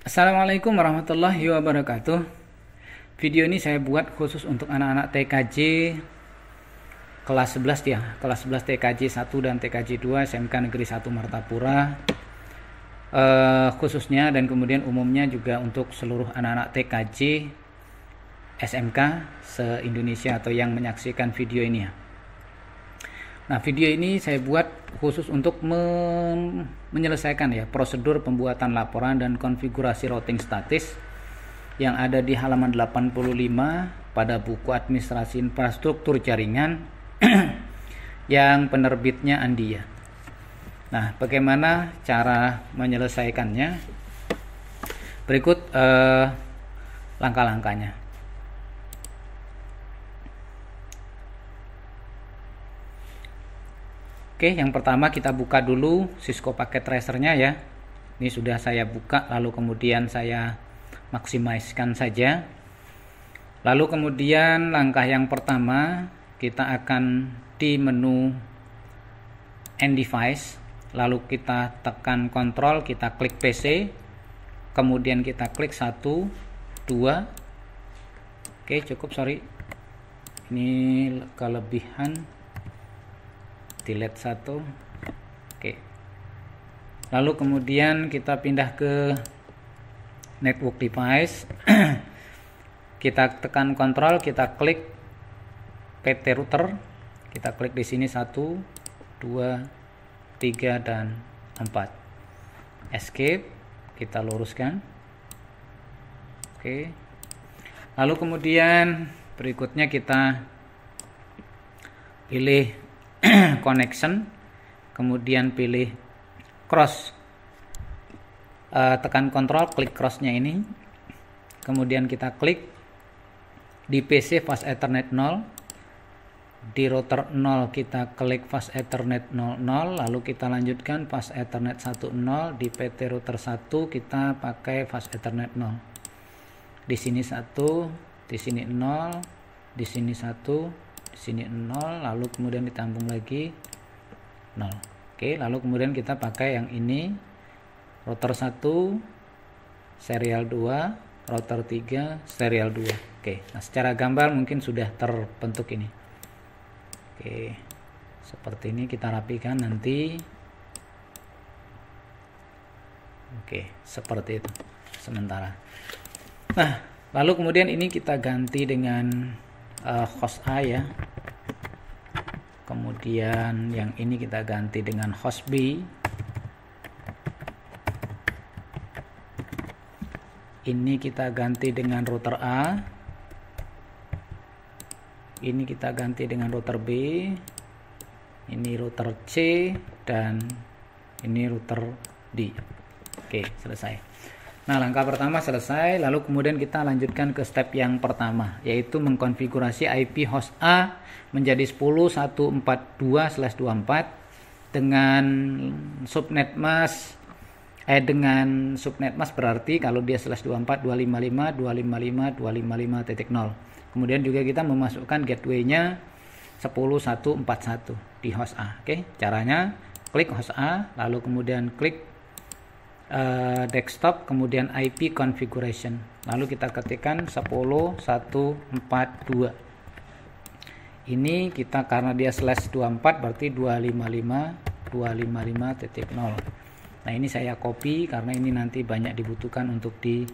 Assalamualaikum warahmatullahi wabarakatuh. Video ini saya buat khusus untuk anak-anak TKJ kelas 11 ya, kelas 11 TKJ 1 dan TKJ 2 SMK Negeri 1 Martapura, khususnya dan kemudian umumnya juga untuk seluruh anak-anak TKJ SMK se-Indonesia atau yang menyaksikan video ini ya. Nah, video ini saya buat khusus untuk menyelesaikan ya prosedur pembuatan laporan dan konfigurasi routing statis yang ada di halaman 85 pada buku administrasi infrastruktur jaringan yang penerbitnya Andia. Nah, bagaimana cara menyelesaikannya? Berikut langkah-langkahnya. Oke, yang pertama kita buka dulu Cisco Packet Tracer-nya ya. Ini sudah saya buka, lalu kemudian saya maksimalkan saja. Lalu kemudian langkah yang pertama, kita akan di menu End Device, lalu kita tekan Ctrl, kita klik PC, kemudian kita klik 1, 2. Oke, cukup, sorry. Ini kelebihan. Delete 1. Oke. Lalu kemudian kita pindah ke network device. Kita tekan Ctrl, kita klik PT router. Kita klik di sini 1, 2, 3 dan 4. Escape, kita luruskan. Oke. Lalu kemudian berikutnya kita pilih connection, kemudian pilih cross, tekan Ctrl, klik crossnya ini, kemudian kita klik di PC fast ethernet 0, di router 0 kita klik fast ethernet 00, lalu kita lanjutkan fast ethernet 10, di PT router 1 kita pakai fast ethernet 0, di sini 1, di sini 0, di sini 1, di sini 0, lalu kemudian ditambung lagi 0. Oke, lalu kemudian kita pakai yang ini, router 1 serial 2, router 3 serial 2. Oke, nah secara gambar mungkin sudah terbentuk ini. Oke, seperti ini kita rapikan nanti. Oke, seperti itu sementara. Nah, lalu kemudian ini kita ganti dengan host A ya, kemudian yang ini kita ganti dengan host B, ini kita ganti dengan router A, ini kita ganti dengan router B, ini router C, dan ini router D. Oke, selesai. Nah, langkah pertama selesai, lalu kemudian kita lanjutkan ke step yang pertama, yaitu mengkonfigurasi IP host A menjadi 10.142/24 dengan subnet mask dengan subnet mask berarti kalau dia /24 255 255 255.0. Kemudian juga kita memasukkan gateway-nya 10.141 di host A. Oke, caranya klik host A, lalu kemudian klik desktop, kemudian IP configuration, lalu kita ketikkan 10.142. Ini kita karena dia /24 berarti 255 255.0. Nah, ini saya copy karena ini nanti banyak dibutuhkan untuk di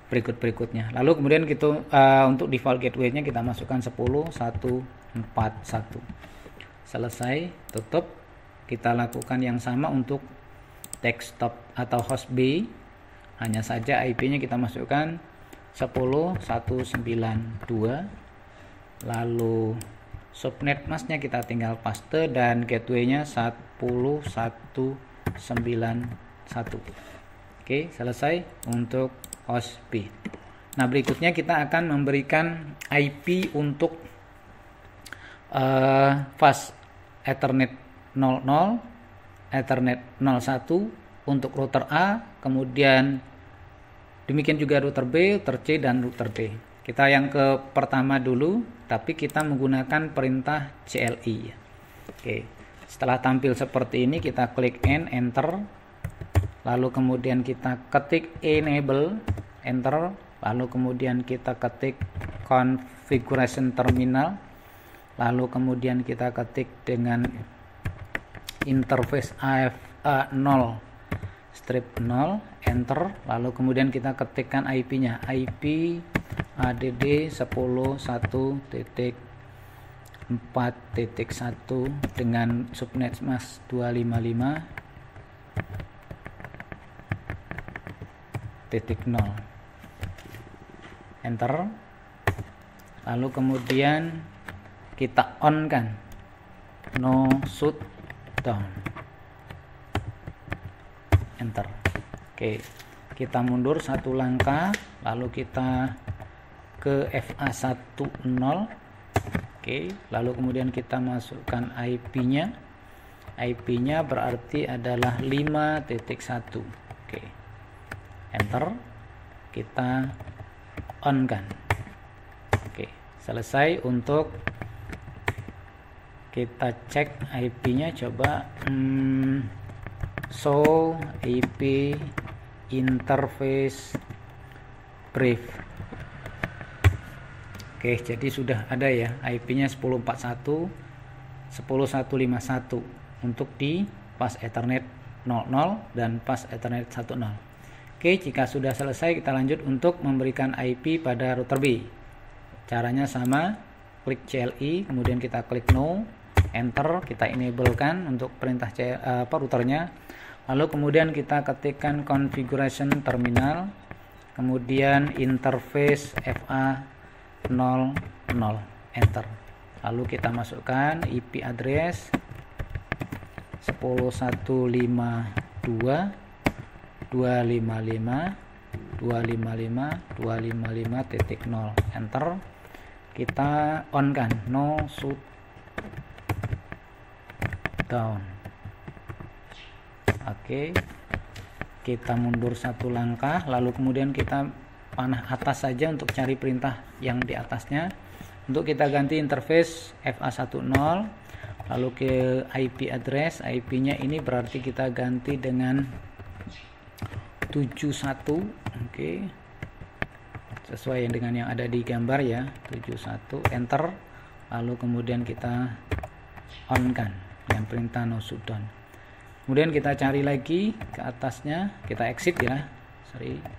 berikutnya. Lalu kemudian kita untuk default gateway-nya kita masukkan 10.141. Selesai, tutup. Kita lakukan yang sama untuk desktop atau host B, hanya saja IP-nya kita masukkan 10.192, lalu subnet mask-nya kita tinggal paste dan gateway-nya 10.191. Oke, selesai untuk host B. Nah, berikutnya kita akan memberikan IP untuk fast ethernet 00, Ethernet 01 untuk router A, kemudian demikian juga router B, router C, dan router D. Kita yang ke pertama dulu, tapi kita menggunakan perintah CLI. Oke, setelah tampil seperti ini kita klik Enter, lalu kemudian kita ketik enable, enter, lalu kemudian kita ketik configuration terminal, lalu kemudian kita ketik dengan interface AFA0 strip 0, enter, lalu kemudian kita ketikkan IP-nya, IP add 10.1.4.1 dengan subnet mask 255.0, enter, lalu kemudian kita on kan, no shutdown, enter. Oke, kita mundur satu langkah, lalu kita ke FA10. Oke, lalu kemudian kita masukkan IP-nya. IP-nya berarti adalah 5.1. Oke, enter, kita on kan. Oke, selesai. Untuk kita cek IP-nya, coba show IP interface brief. Oke, jadi sudah ada ya IP-nya 10.41 10.151 untuk di pas Ethernet 00 dan pas Ethernet 10. Oke, jika sudah selesai kita lanjut untuk memberikan IP pada router B. Caranya sama, klik CLI, kemudian kita klik no, enter, kita enablekan untuk perintah routernya. Lalu kemudian kita ketikkan configuration terminal, kemudian interface FA00, enter. Lalu kita masukkan IP address 10.155.255.255.255.0, enter. Kita on kan, no shutdown. Oke, kita mundur satu langkah, lalu kemudian kita panah atas saja untuk cari perintah yang di atasnya. Untuk kita ganti interface FA10, lalu ke IP address, IP-nya ini berarti kita ganti dengan 71. Oke, sesuai dengan yang ada di gambar ya, 71, enter. Lalu kemudian kita on kan yang perintah no shutdown. Kemudian kita cari lagi ke atasnya, kita exit ya,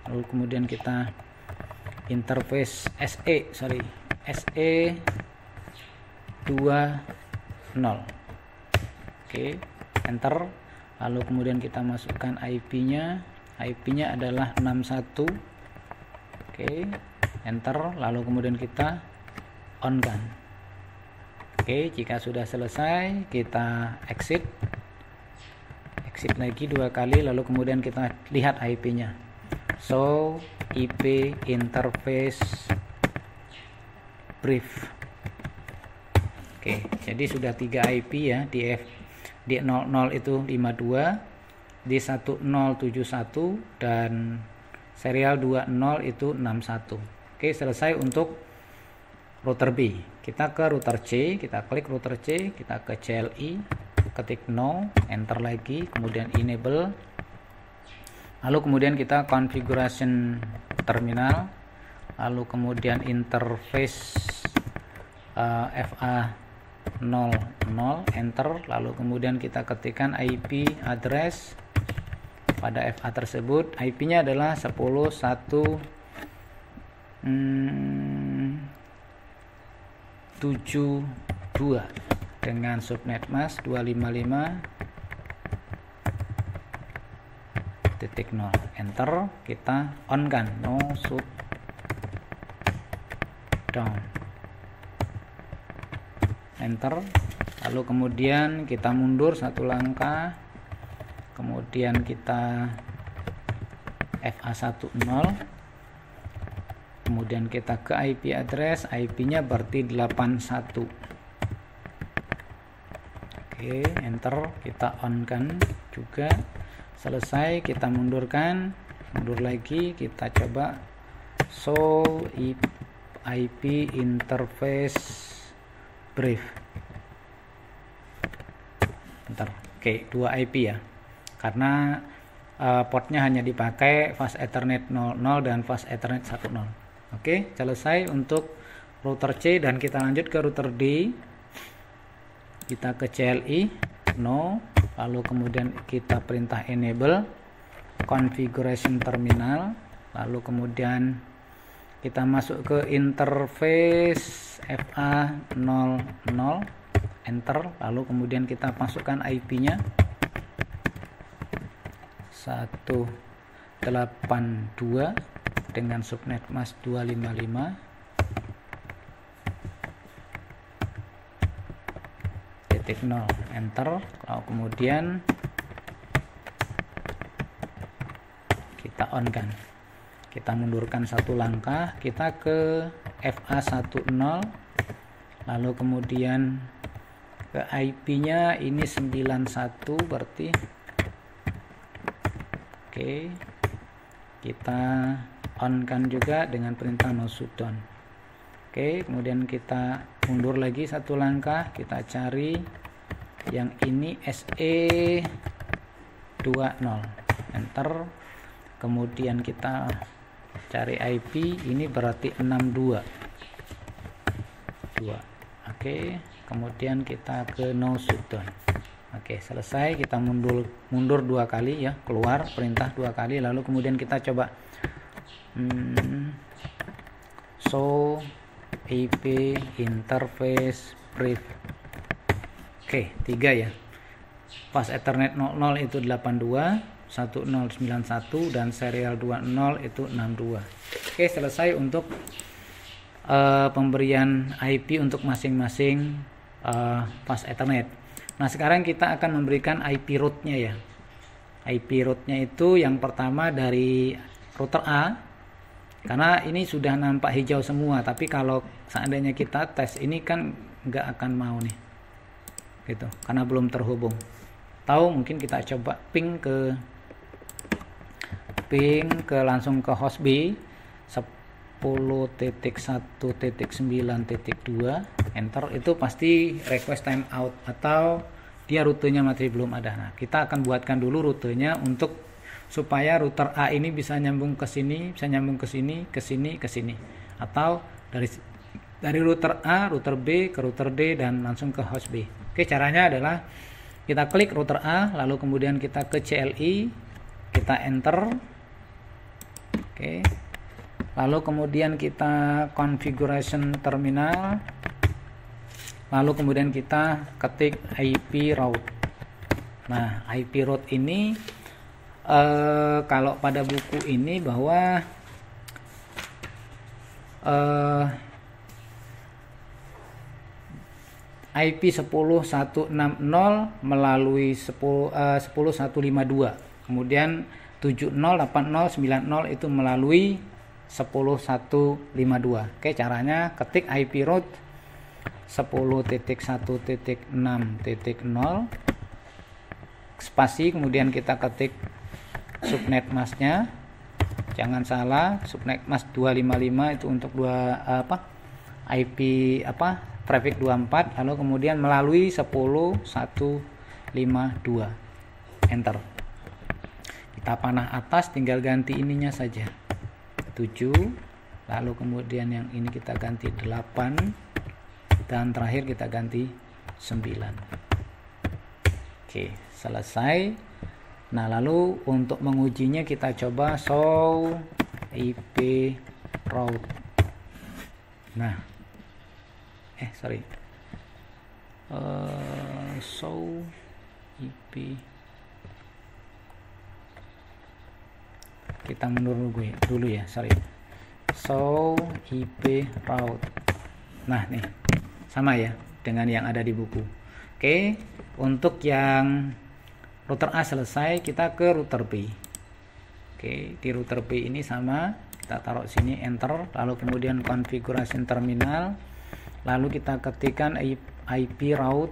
lalu kemudian kita interface SE20. Oke, enter. Lalu kemudian kita masukkan IP-nya, IP-nya adalah 61. Oke, enter. Lalu kemudian kita on kan. Oke, jika sudah selesai kita exit lagi 2 kali, lalu kemudian kita lihat IP-nya, so IP interface brief. Oke, jadi sudah 3 IP ya, di 00 itu 52, di 1071 dan serial 20 itu 61. Oke, selesai untuk router B. Kita ke router C, kita klik router C, kita ke CLI, ketik no, enter lagi, kemudian enable, lalu kemudian kita configuration terminal, lalu kemudian interface FA00, enter, lalu kemudian kita ketikkan IP address pada FA tersebut. IP-nya adalah 10.1.72 dengan subnet mask 255.0, enter. Kita on kan, no shutdown, enter. Lalu kemudian kita mundur satu langkah, kemudian kita FA10, kemudian kita ke IP address, IP-nya berarti 81. Oke, enter, kita on kan juga. Selesai, kita mundurkan, mundur lagi, kita coba show IP interface brief, enter. Oke, 2 IP ya, karena portnya hanya dipakai fast Ethernet 00 dan fast Ethernet 10. Oke, selesai untuk router C, dan kita lanjut ke router D. Kita ke CLI no, lalu kemudian kita perintah enable configuration terminal, lalu kemudian kita masuk ke interface FA00, enter, lalu kemudian kita masukkan IP-nya 182 dengan subnet mask 255, titik 0, enter, lalu kemudian kita on kan, kita mundurkan satu langkah, kita ke FA10, lalu kemudian ke IP-nya ini 91 berarti. Oke, kita on kan juga dengan perintah no shutdown. Oke, kemudian kita mundur lagi satu langkah, kita cari yang ini SE20, enter, kemudian kita cari IP, ini berarti 62. Oke, kemudian kita ke no shutdown. Oke, selesai. Kita mundur dua kali ya, keluar perintah dua kali, lalu kemudian kita coba show IP interface brief. Oke, 3 ya. Fast Ethernet 00 itu 82, 1091, dan serial 20 itu 62. Oke, selesai untuk pemberian IP untuk masing-masing fast Ethernet. Nah, sekarang kita akan memberikan IP route-nya ya. IP route-nya itu yang pertama dari router A, karena ini sudah nampak hijau semua, tapi kalau seandainya kita tes ini kan nggak akan mau nih, gitu, karena belum terhubung. Tahu, mungkin kita coba ping ke langsung ke host B 10.1.9.2, enter, itu pasti request timeout atau dia rutenya masih belum ada. Nah, kita akan buatkan dulu rutenya untuk supaya router A ini bisa nyambung ke sini, bisa nyambung ke sini, ke sini, ke sini, atau dari router A, router B ke router D dan langsung ke host B. Oke, caranya adalah kita klik router A, lalu kemudian kita ke CLI, kita enter. Oke. Lalu kemudian kita configuration terminal, lalu kemudian kita ketik IP route. Nah, IP route ini kalau pada buku ini bahwa IP 10.160 melalui 10.152, kemudian 70, 80, 90 itu melalui 10.152. Oke, caranya ketik IP route 10.1.6.0 spasi, kemudian kita ketik subnet masknya, jangan salah, subnet mask 255 itu untuk IP traffic 24, lalu kemudian melalui 10.152, enter. Kita panah atas, tinggal ganti ininya saja 7, lalu kemudian yang ini kita ganti 8, dan terakhir kita ganti 9. Oke, selesai. Nah, lalu untuk mengujinya kita coba show IP route. Nah, show IP, kita mundur dulu ya, show IP route. Nah, nih sama ya dengan yang ada di buku. Oke, untuk yang router A selesai, kita ke router B. Oke, di router B ini sama, kita taruh sini, enter, lalu kemudian configuration terminal, lalu kita ketikkan IP route.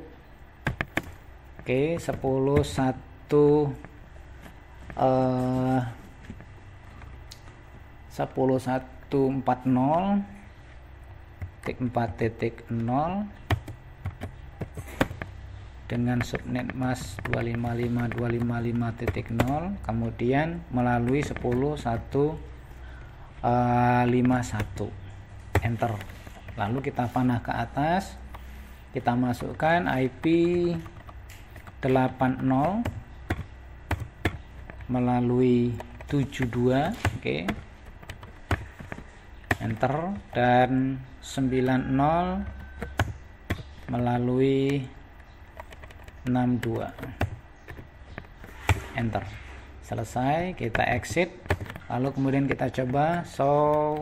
Oke, 10.140 4.0 dengan subnet mask 255.255.0, kemudian melalui 10.151 enter. Lalu kita panah ke atas, kita masukkan IP 80 melalui 72, oke. Enter, dan 90 melalui 62, enter. Selesai, kita exit, lalu kemudian kita coba show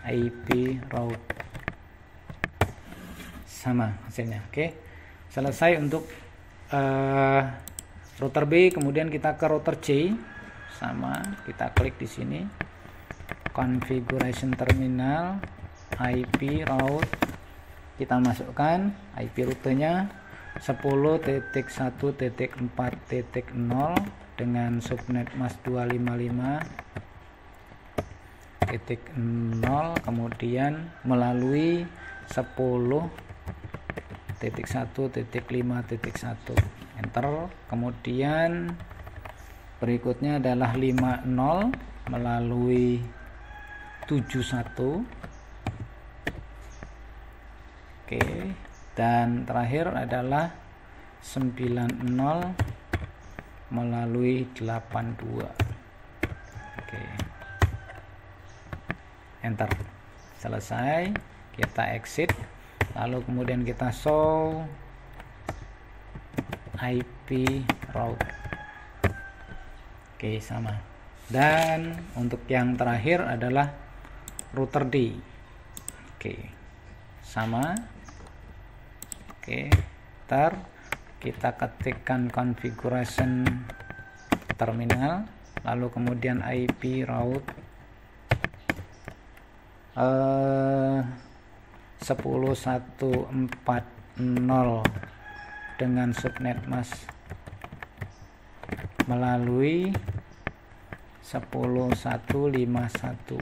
IP route, sama hasilnya. Oke, selesai untuk router B. Kemudian kita ke router C, sama, kita klik di sini configuration terminal, IP route, kita masukkan IP rutenya 10.1.4.0 dengan subnet mask 255.0, kemudian melalui 10.1.5.1, enter. Kemudian berikutnya adalah 50 melalui 71, oke, dan terakhir adalah 90 melalui 82, oke, enter. Selesai, kita exit, lalu kemudian kita show IP route, oke, sama. Dan untuk yang terakhir adalah router D, oke, sama, oke. Ntar kita ketikkan configuration terminal, lalu kemudian IP route 10.1.4.0 dengan subnet mask melalui 10.151,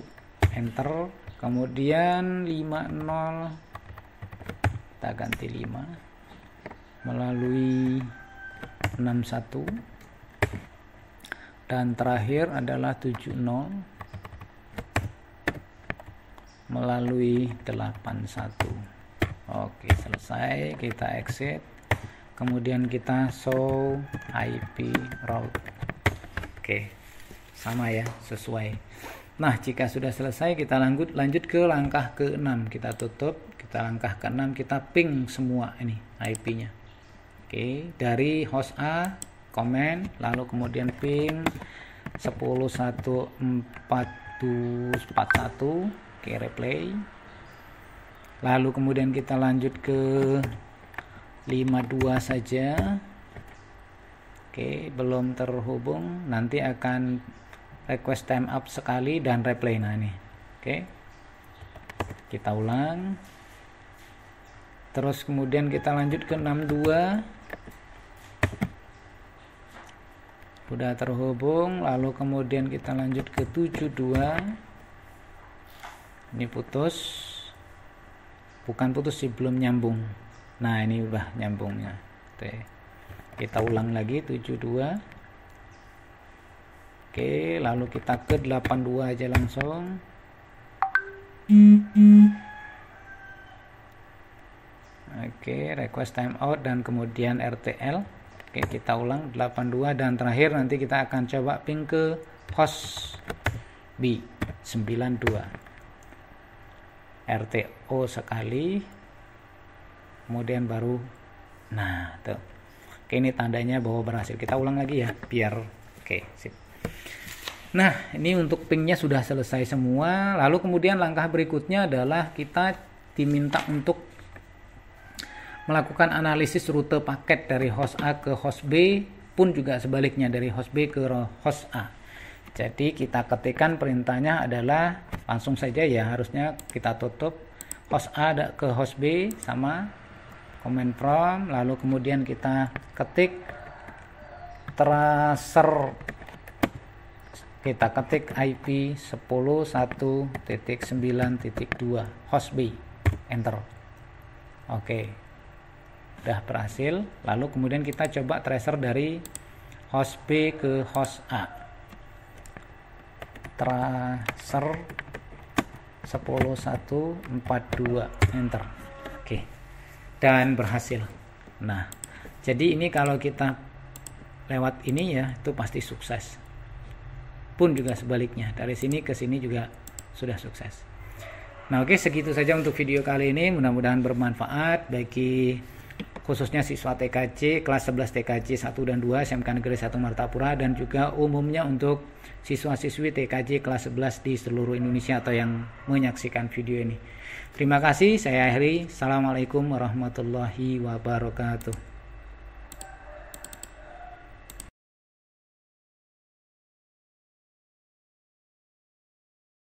enter. Kemudian 50 kita ganti 5 melalui 61, dan terakhir adalah 70 melalui 81. Oke, selesai, kita exit, kemudian kita show IP route, oke, sama ya, sesuai. Nah, jika sudah selesai, kita lanjut ke langkah ke-6. Kita tutup, kita langkah ke-6, kita ping semua ini IP-nya. Oke, dari host A, comment, lalu kemudian ping 10.1.4.1, oke, replay. Lalu kemudian kita lanjut ke 52 saja. Oke, belum terhubung, nanti akan request time up sekali dan replay. Nah ini, oke, kita ulang, terus kemudian kita lanjut ke 62, udah terhubung, lalu kemudian kita lanjut ke 72, ini putus, bukan putus sih, belum nyambung. Nah ini udah nyambungnya, oke, kita ulang lagi 72. Oke, lalu kita ke 82 aja langsung. Oke, request timeout dan kemudian RTL. Oke, kita ulang 82, dan terakhir nanti kita akan coba ping ke host B 92. RTO sekali. Kemudian baru, nah tuh. Oke, ini tandanya bahwa berhasil. Kita ulang lagi ya, biar oke, sip. Nah, ini untuk pingnya sudah selesai semua. Lalu kemudian langkah berikutnya adalah kita diminta untuk melakukan analisis rute paket dari host A ke host B, pun juga sebaliknya dari host B ke host A. Jadi kita ketikkan perintahnya adalah langsung saja ya, harusnya kita tutup host A ke host B, sama command from, lalu kemudian kita ketik tracer, kita ketik IP 10.1.9.2 host B, enter. Oke, Udah berhasil. Lalu kemudian kita coba tracer dari host B ke host A. Tracer 10142, enter. Oke. Dan berhasil. Nah, jadi ini kalau kita lewat ini ya, itu pasti sukses. Pun juga sebaliknya, dari sini ke sini juga sudah sukses. Nah, oke, segitu saja untuk video kali ini. Mudah-mudahan bermanfaat bagi khususnya siswa TKJ kelas 11 TKJ 1 dan 2 SMK Negeri 1 Martapura, dan juga umumnya untuk siswa-siswi TKJ kelas 11 di seluruh Indonesia atau yang menyaksikan video ini. Terima kasih, saya akhiri. Assalamualaikum warahmatullahi wabarakatuh.